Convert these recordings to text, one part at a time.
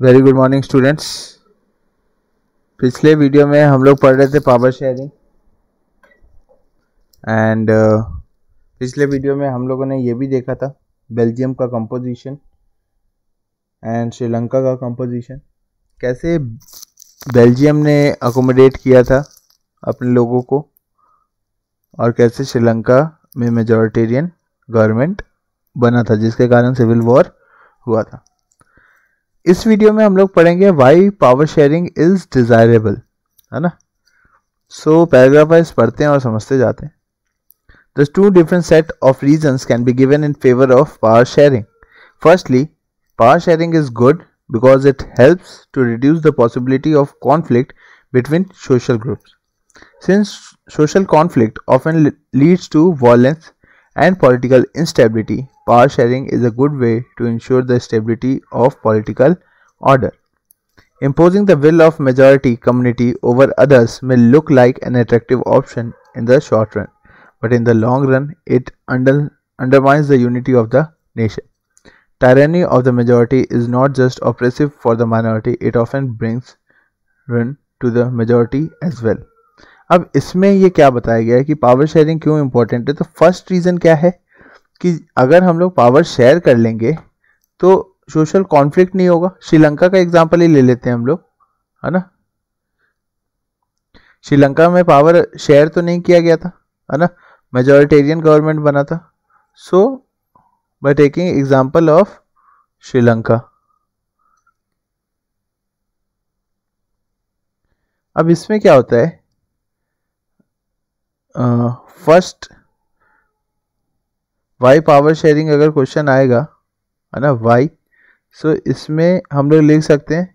Very good morning students. पिछले video में हम लोग पढ़ रहे थे पावर शेयरिंग एंड पिछले वीडियो में हम लोगों ने ये भी देखा था बेल्जियम का कंपोजिशन एंड श्रीलंका का कंपोजिशन, कैसे बेल्जियम ने अकोमोडेट किया था अपने लोगों को और कैसे श्रीलंका में मेजॉरिटेरियन गवर्नमेंट बना था जिसके कारण सिविल वॉर हुआ था। इस वीडियो में हम लोग पढ़ेंगे why power sharing is desirable, है ना। सो पैराग्राफ वाइज पढ़ते हैं और समझते जाते हैं। The two different set of reasons can be given in favour of power sharing. Firstly, power sharing is good because it helps to reduce the possibility of conflict between social groups. Since social conflict often leads to violence and political instability, power sharing is a good way to ensure the stability of political order. Imposing the will of majority community over others may look like an attractive option in the short run, but in the long run, it undermines the unity of the nation. Tyranny of the majority is not just oppressive for the minority, it often brings ruin to the majority as well. अब इसमें ये क्या बताया गया है कि power sharing क्यों important है। तो फर्स्ट रीज़न क्या है कि अगर हम लोग पावर शेयर कर लेंगे तो सोशल कॉन्फ्लिक्ट नहीं होगा। श्रीलंका का एग्जांपल ही ले लेते हैं हम लोग, है ना। श्रीलंका में पावर शेयर तो नहीं किया गया था, है ना, मेजॉरिटेरियन गवर्नमेंट बना था। सो by taking example of Sri Lanka. अब इसमें क्या होता है, फर्स्ट वाई पावर शेयरिंग अगर क्वेश्चन आएगा, है ना, वाई, सो इसमें हम लोग लिख सकते हैं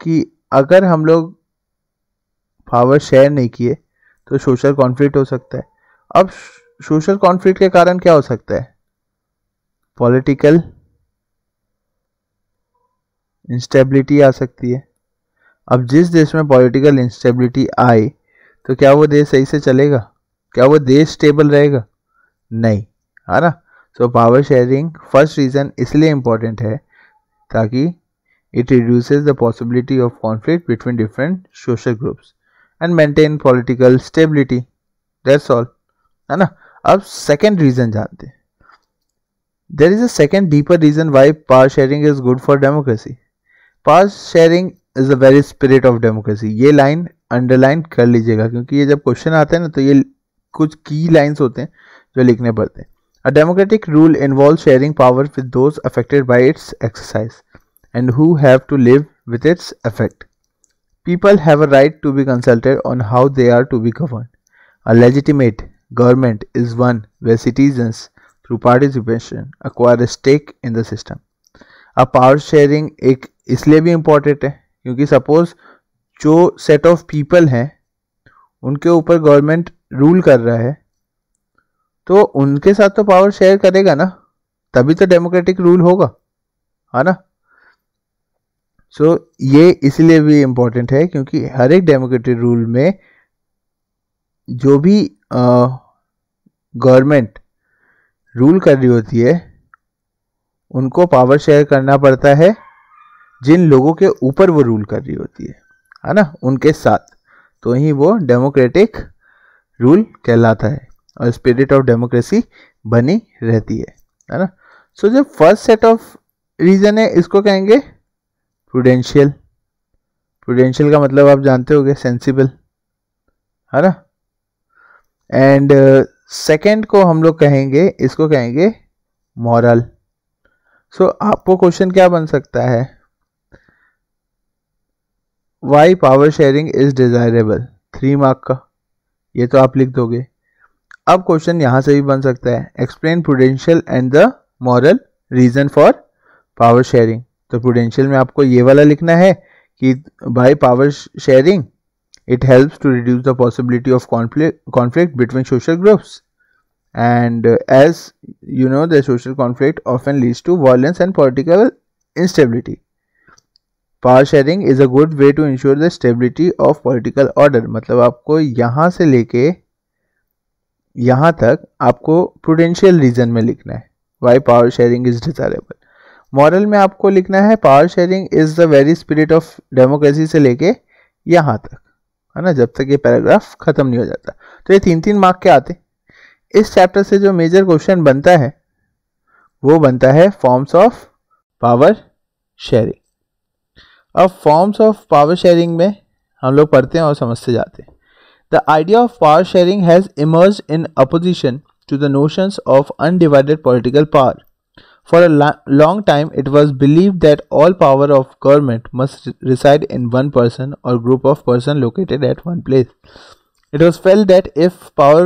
कि अगर हम लोग पावर शेयर नहीं किए तो सोशल कॉन्फ्लिक्ट हो सकता है। अब सोशल कॉन्फ्लिक्ट के कारण क्या हो सकता है, पॉलिटिकल इंस्टेबिलिटी आ सकती है। अब जिस देश में पॉलिटिकल इंस्टेबिलिटी आए तो क्या वो देश सही से चलेगा, क्या वो देश स्टेबल रहेगा? नहीं, है ना। So power sharing first reason इसलिए इम्पोर्टेंट है ताकि it reduces the possibility of conflict between different social groups and maintain political stability, that's all, है ना। अब सेकेंड रीजन जानते हैं। There is a second deeper reason why power sharing is good for democracy. Power sharing is the very spirit of democracy. ये line underline कर लीजिएगा क्योंकि ये जब क्वेश्चन आते हैं ना तो ये कुछ की लाइंस होते हैं जो लिखने पड़ते हैं। A democratic rule involve sharing power with those affected by its exercise and who have to live with its effect. People have a right to be consulted on how they are to be governed. A legitimate government is one where citizens, through participation, acquire a stake in the system. अब power sharing एक इसलिए भी important है क्योंकि suppose जो set of people हैं उनके ऊपर गवर्नमेंट रूल कर रहा है तो उनके साथ तो पावर शेयर करेगा ना, तभी तो डेमोक्रेटिक रूल होगा, है ना। सो ये इसलिए भी इम्पोर्टेंट है क्योंकि हर एक डेमोक्रेटिक रूल में जो भी गवर्नमेंट रूल कर रही होती है उनको पावर शेयर करना पड़ता है जिन लोगों के ऊपर वो रूल कर रही होती है ना, उनके साथ, तो ही वो डेमोक्रेटिक रूल कहलाता है और स्पिरिट ऑफ डेमोक्रेसी बनी रहती है ना। सो जो फर्स्ट सेट ऑफ रीजन है इसको कहेंगे प्रूडेंशियल। प्रूडेंशियल का मतलब आप जानते होंगे, सेंसिबल, है ना। एंड सेकंड को हम लोग कहेंगे, इसको कहेंगे मॉरल। सो आपको क्वेश्चन क्या बन सकता है, why power sharing is desirable, 3 mark का, ये तो आप लिख दोगे। अब क्वेश्चन यहां से भी बन सकता है, explain prudential and the moral reason for power sharing. तो प्रूडेंशियल में आपको ये वाला लिखना है कि by power sharing it helps to reduce the possibility of conflict between social groups and as you know the social conflict often leads to violence and political instability. Power sharing is a good way to ensure the stability of political order. मतलब आपको यहाँ से लेके यहाँ तक आपको prudential reason में लिखना है, why power sharing is desirable. Moral में आपको लिखना है power sharing is the very spirit of democracy से लेके यहाँ तक, है ना, जब तक ये पैराग्राफ खत्म नहीं हो जाता। तो ये 3-3 मार्क के आते। इस चैप्टर से जो मेजर क्वेश्चन बनता है वो बनता है फॉर्म्स ऑफ पावर शेयरिंग। अब फॉर्म्स ऑफ पावर शेयरिंग में हम लोग पढ़ते हैं और समझते जाते हैं। The idea of power sharing has emerged in opposition to the notions of undivided political power. For a long time, it was believed that all power of government must reside in one person or group of persons located at one place. It was felt that if power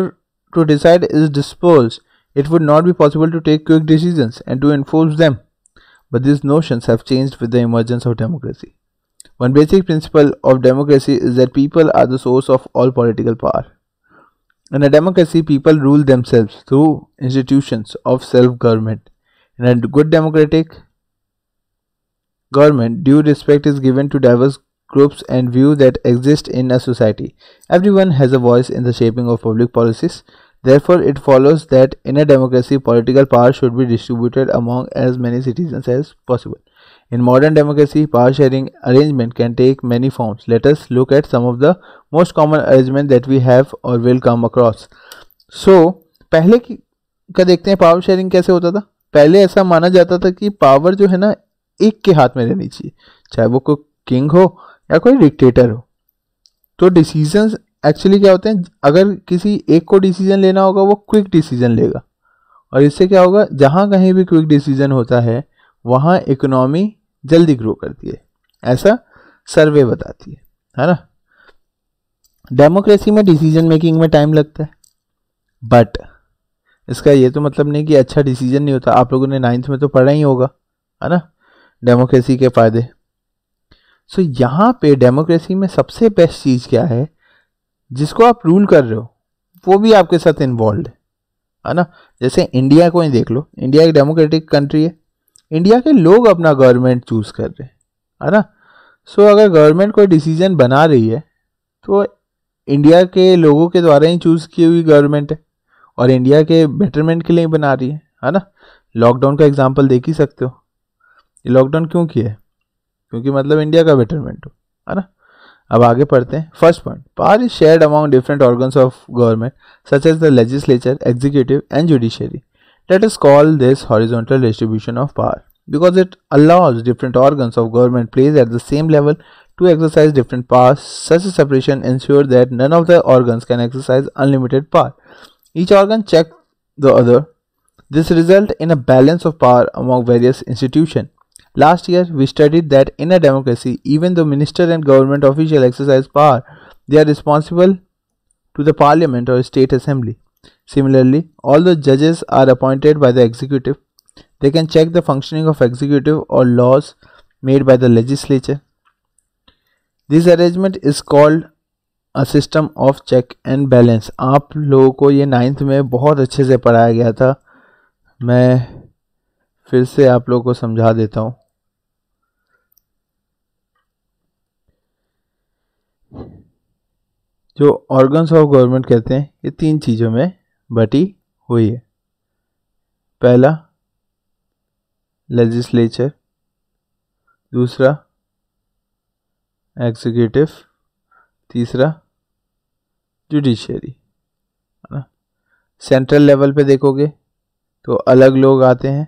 to decide is dispersed, it would not be possible to take quick decisions and to enforce them. But these notions have changed with the emergence of democracy. One basic principle of democracy is that people are the source of all political power. In a democracy, people rule themselves through institutions of self-government. In a good democratic government, due respect is given to diverse groups and views that exist in a society. Everyone has a voice in the shaping of public policies. Therefore, it follows that in a democracy, political power should be distributed among as many citizens as possible. In modern democracy, power sharing arrangement can take many forms. Let us look at some of the most common arrangement that we have or will come across. So, पहले का देखते हैं power sharing कैसे होता था। पहले ऐसा माना जाता था कि पावर जो है ना एक के हाथ में रहनी चाहिए, चाहे वो कोई किंग हो या कोई डिक्टेटर हो। तो डिसीजंस एक्चुअली क्या होते हैं, अगर किसी एक को डिसीजन लेना होगा वो क्विक डिसीजन लेगा, और इससे क्या होगा, जहाँ कहीं भी क्विक डिसीजन होता है वहाँ इकोनॉमी जल्दी ग्रो करती है, ऐसा सर्वे बताती है ना। डेमोक्रेसी में डिसीजन मेकिंग में टाइम लगता है, बट इसका ये तो मतलब नहीं कि अच्छा डिसीजन नहीं होता। आप लोगों ने 9th में तो पढ़ा ही होगा, है ना, डेमोक्रेसी के फायदे। सो यहाँ पे डेमोक्रेसी में सबसे बेस्ट चीज़ क्या है, जिसको आप रूल कर रहे हो वो भी आपके साथ इन्वॉल्व है ना। जैसे इंडिया को ही देख लो, इंडिया एक डेमोक्रेटिक कंट्री है, इंडिया के लोग अपना गवर्नमेंट चूज कर रहे हैं, है ना। सो अगर गवर्नमेंट कोई डिसीजन बना रही है तो इंडिया के लोगों के द्वारा ही चूज की हुई गवर्नमेंट है और इंडिया के बेटरमेंट के लिए ही बना रही है ना। लॉकडाउन का एग्जांपल देख ही सकते हो, ये लॉकडाउन क्यों किया है, क्योंकि मतलब इंडिया का बेटरमेंट हो, है ना। अब आगे पढ़ते हैं। First point, power is shared among different organs of government such as the legislature, executive and judiciary. Let us call this horizontal distribution of power because it allows different organs of government placed at the same level to exercise different powers. Such a separation ensures that none of the organs can exercise unlimited power. Each organ checks the other. This results in a balance of power among various institutions. Last year, we studied that in a democracy, even though minister and government officials exercise power, they are responsible to the parliament or state assembly. Similarly, although judges are appointed by the executive, they can check the functioning of executive or laws made by the legislature. This arrangement is called a system of check and balance. आप लोगों को ये 9th में बहुत अच्छे से पढ़ाया गया था, मैं फिर से आप लोगों को समझा देता हूँ। जो ऑर्गन्स ऑफ गवर्नमेंट कहते हैं ये 3 चीज़ों में बटी हुई है। पहला लेजिस्लेचर, दूसरा एग्जीक्यूटिव, तीसरा जुडिशरी, है ना। सेंट्रल लेवल पे देखोगे तो अलग लोग आते हैं,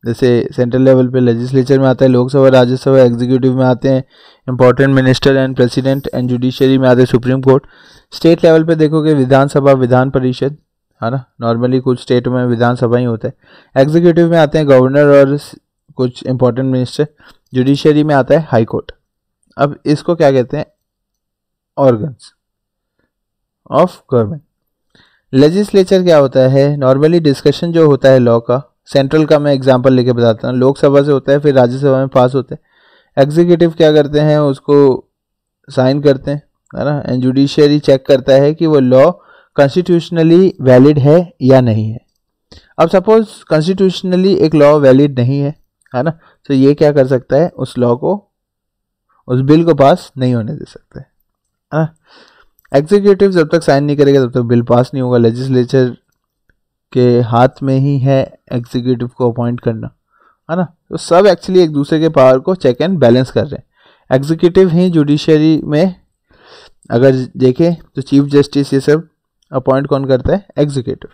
जैसे सेंट्रल लेवल पे लेजिस्लेचर में आता है लोकसभा, राज्यसभा, एग्जीक्यूटिव में आते हैं important minister and president, and judiciary में आते हैं सुप्रीम कोर्ट। स्टेट लेवल पे देखोगे विधानसभा, विधान परिषद, है ना, नॉर्मली कुछ स्टेट में विधानसभा ही होता है। एग्जीक्यूटिव में आते हैं गवर्नर और कुछ इंपॉर्टेंट मिनिस्टर, जुडिशरी में आता है हाई कोर्ट। अब इसको क्या कहते हैं, ऑर्गन्स ऑफ गवर्नमेंट। लेजिस्लेचर क्या होता है, नॉर्मली डिस्कशन जो होता है लॉ का, सेंट्रल का मैं एग्जांपल लेके बताता हूँ, लोकसभा से होता है फिर राज्यसभा में पास होता है। एग्जीक्यूटिव क्या करते हैं, उसको साइन करते हैं, है ना, एंड जुडिशरी चेक करता है कि वो लॉ कॉन्स्टिट्यूशनली वैलिड है या नहीं है। अब सपोज कॉन्स्टिट्यूशनली एक लॉ वैलिड नहीं है ना, तो ये क्या कर सकता है, उस लॉ को, उस बिल को पास नहीं होने दे सकता है ना। एग्जीक्यूटिव जब तक साइन नहीं करेगा तब तक बिल पास नहीं होगा। लेजिस्लेचर के हाथ में ही है एग्जीक्यूटिव को अपॉइंट करना, है ना। तो सब एक्चुअली एक दूसरे के पावर को चेक एंड बैलेंस कर रहे हैं। एग्जीक्यूटिव ही जुडिशरी में अगर देखें तो चीफ जस्टिस ये सब अपॉइंट कौन करता है, एग्जीक्यूटिव।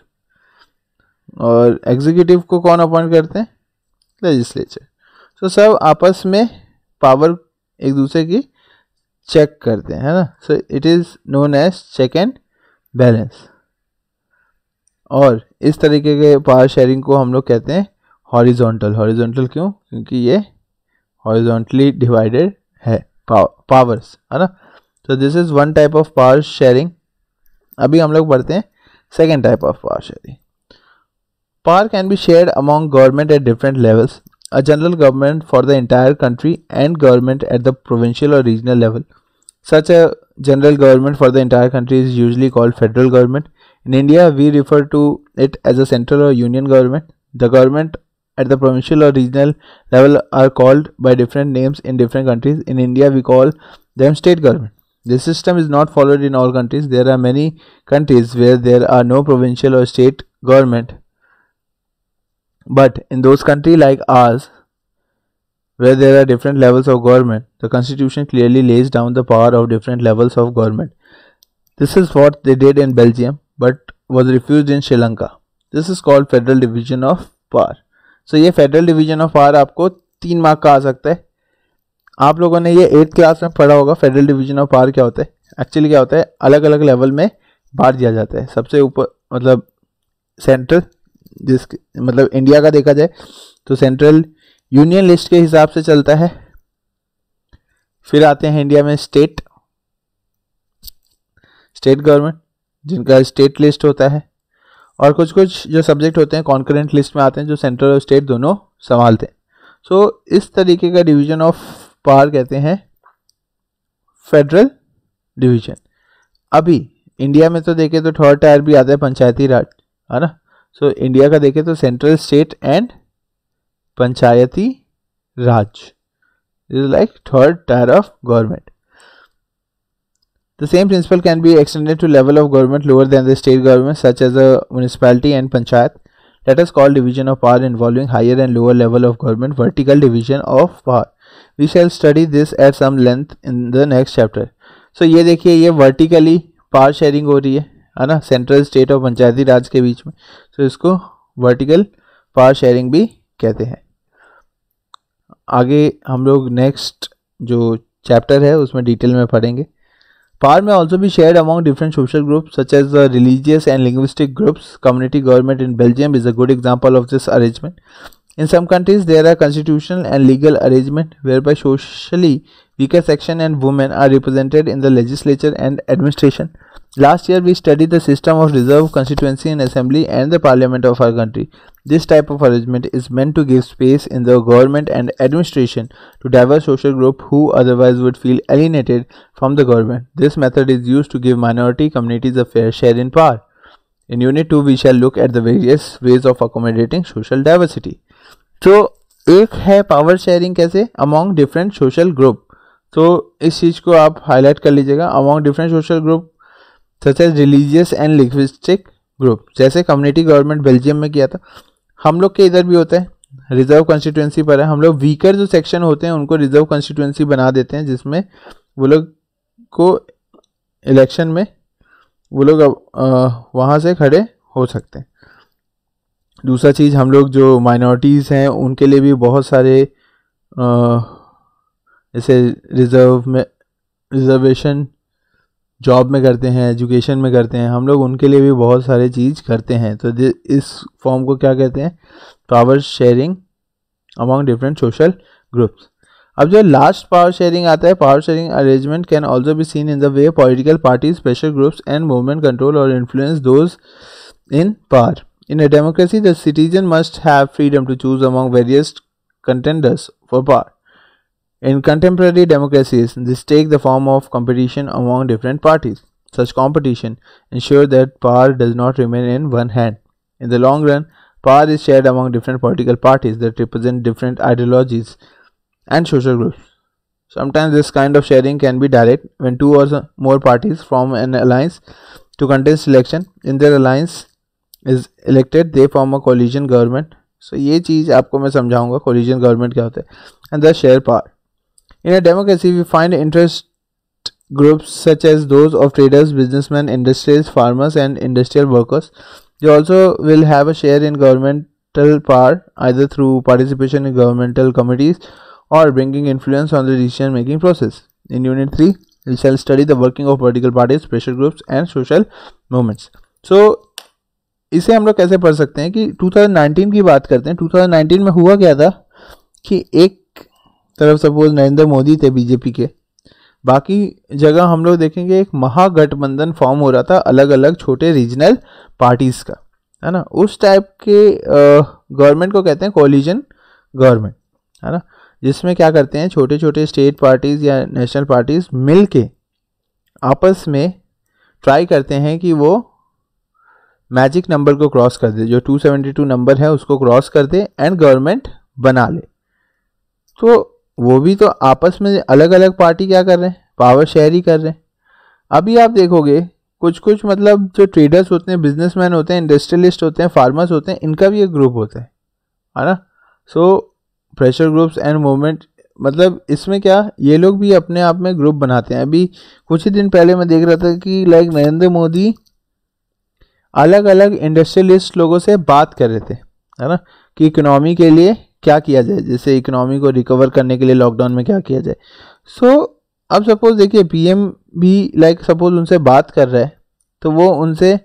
और एग्जीक्यूटिव को कौन अपॉइंट करते हैं, लेजिस्लेचर। तो सब आपस में पावर एक दूसरे की चेक करते हैं, है ना। So it is known as check and balance. और इस तरीके के पावर शेयरिंग को हम लोग कहते हैं हॉरिजॉन्टल। हॉरिजॉन्टल क्यों, क्योंकि ये हॉरिजॉन्टली डिवाइडेड है पावर्स, है ना। तो this is one type of power sharing. अभी हम लोग पढ़ते हैं second type of power sharing. Power can be shared among government at different levels, a general government for the entire country and government at the provincial or regional level. Such a general government for the entire country is usually called federal government. In India, we refer to it as a central or union government. The government at the provincial or regional level are called by different names in different countries. In India, we call them state government. This system is not followed in all countries. There are many countries where there are no provincial or state government. But in those countries like ours, where there are different levels of government, the constitution clearly lays down the power of different levels of government. This is what they did in Belgium, but was refused in Sri Lanka. This is called federal division of power. So ये federal division of power आपको 3 mark का आ सकता है। आप लोगों ने ये 8th class में पढ़ा होगा। फेडरल डिवीजन ऑफ पावर क्या होता है, एक्चुअली क्या होता है, अलग अलग लेवल में बांट दिया जाता है। सबसे ऊपर मतलब सेंट्रल, जिस मतलब इंडिया का देखा जाए तो सेंट्रल यूनियन लिस्ट के हिसाब से चलता है। फिर आते हैं इंडिया में स्टेट गवर्नमेंट, जिनका स्टेट लिस्ट होता है। और कुछ कुछ जो सब्जेक्ट होते हैं कॉन्करेंट लिस्ट में आते हैं, जो सेंट्रल और स्टेट दोनों संभालते हैं। सो इस तरीके का डिवीजन ऑफ पावर कहते हैं फेडरल डिवीजन। अभी इंडिया में तो देखें तो थर्ड टायर भी आता है पंचायती राज, है ना। सो इंडिया का देखें तो central, state and Panchayati Raj is like third tier of government. The same principle can be extended to level of government lower than the state government, such as a municipality and panchayat. That is called division of power involving higher and lower level of government, vertical division of power. We shall study this at some length in the next chapter. So ये देखिए, ये vertically power sharing हो रही है ना, central, state और पंचायती राज के बीच में। तो इसको वर्टिकल पावर शेयरिंग भी कहते हैं। आगे हम लोग नेक्स्ट जो चैप्टर है उसमें डिटेल में पढ़ेंगे। Power may also be shared among different social groups such as the religious and linguistic groups. Community government in Belgium is a good example of this arrangement. In some countries, there are constitutional and legal arrangements whereby socially weaker section and women are represented in the legislature and administration. Last year, we studied the system of reserve constituency in assembly and the parliament of our country. This type of arrangement is meant to give space in the government and administration to diverse social groups who otherwise would feel alienated from the government. This method is used to give minority communities a fair share in power. In Unit 2, we shall look at the various ways of accommodating social diversity. तो एक है power sharing कैसे, among different social group. तो इस चीज़ को आप highlight कर लीजिएगा, among different social group such as religious and linguistic group. जैसे कम्युनिटी गवर्नमेंट बेल्जियम में किया था, हम लोग के इधर भी होता है, रिजर्व कॉन्स्टिट्यूंसी पर है। हम लोग वीकर जो सेक्शन होते हैं उनको रिजर्व कॉन्स्टिट्यूंसी बना देते हैं, जिसमें वो लोग को इलेक्शन में वो लोग वहाँ से खड़े हो सकते हैं। दूसरा चीज़, हम लोग जो माइनॉरिटीज़ हैं उनके लिए भी बहुत सारे जैसे रिजर्वेशन जॉब में करते हैं, एजुकेशन में करते हैं, हम लोग उनके लिए भी बहुत सारे चीज़ करते हैं। तो इस फॉर्म को क्या कहते हैं, power sharing among different social groups. अब जो लास्ट पावर शेयरिंग आता है, power sharing arrangement can also be seen in the way political parties, special groups and movement control और influence those in power. In a democracy, the citizen must have freedom to choose among various contenders for power. In contemporary democracies, this take the form of competition among different parties. Such competition ensure that power does not remain in one hand. In the long run, power is shared among different political parties that represent different ideologies and social groups. Sometimes this kind of sharing can be direct when two or more parties form an alliance to contest election. In their alliance, is elected they form a coalition government. So ये चीज़ आपको मैं समझाऊंगा collision government क्या होता है। And the share power in a democracy we find interest groups such as those of traders, businessmen, industries, farmers, and industrial workers. They also will have a share in governmental power either through participation in governmental committees or bringing influence on the decision making process. In Unit 3, we shall study the working of political parties, pressure groups, and social movements. So, इसे हम लोग कैसे पढ़ सकते हैं कि 2019 की बात करते हैं। 2019 में हुआ क्या था कि एक तरफ सपोज नरेंद्र मोदी थे बीजेपी के, बाकी जगह हम लोग देखेंगे एक महागठबंधन फॉर्म हो रहा था अलग अलग छोटे रीजनल पार्टीज का, है ना। उस टाइप के गवर्नमेंट को कहते हैं कोलिजन गवर्नमेंट, है ना, जिसमें क्या करते हैं छोटे छोटे स्टेट पार्टीज या नेशनल पार्टीज मिल के आपस में ट्राई करते हैं कि वो मैजिक नंबर को क्रॉस कर दे, जो 272 नंबर है उसको क्रॉस कर दे एंड गवर्नमेंट बना ले। तो वो भी तो आपस में अलग अलग पार्टी क्या कर रहे हैं, पावर शेयर ही कर रहे हैं। अभी आप देखोगे कुछ कुछ मतलब जो ट्रेडर्स होते हैं, बिजनेसमैन होते हैं, इंडस्ट्रियलिस्ट होते हैं, फार्मर्स होते हैं, इनका भी एक ग्रुप होता है ना। So pressure groups and movement, मतलब इसमें क्या ये लोग भी अपने आप में ग्रुप बनाते हैं। अभी कुछ ही दिन पहले मैं देख रहा था कि लाइक नरेंद्र मोदी अलग अलग इंडस्ट्रियलिस्ट लोगों से बात कर रहे थे, है ना, कि इकोनॉमी के लिए क्या किया जाए, जैसे इकोनॉमी को रिकवर करने के लिए लॉकडाउन में क्या किया जाए। सो अब सपोज देखिए पीएम भी लाइक सपोज उनसे बात कर रहा है, तो वो उनसे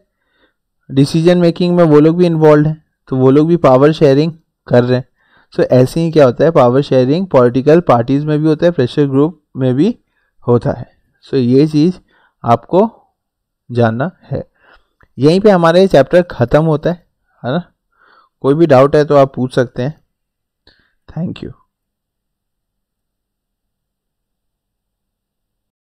डिसीजन मेकिंग में वो लोग भी इन्वॉल्व हैं, तो वो लोग भी पावर शेयरिंग कर रहे हैं। सो ऐसे ही क्या होता है, पावर शेयरिंग पॉलिटिकल पार्टीज में भी होता है, प्रेशर ग्रुप में भी होता है। सो ये चीज़ आपको जानना है। यहीं पे हमारा ये चैप्टर ख़त्म होता है ना। कोई भी डाउट है तो आप पूछ सकते हैं। Thank you.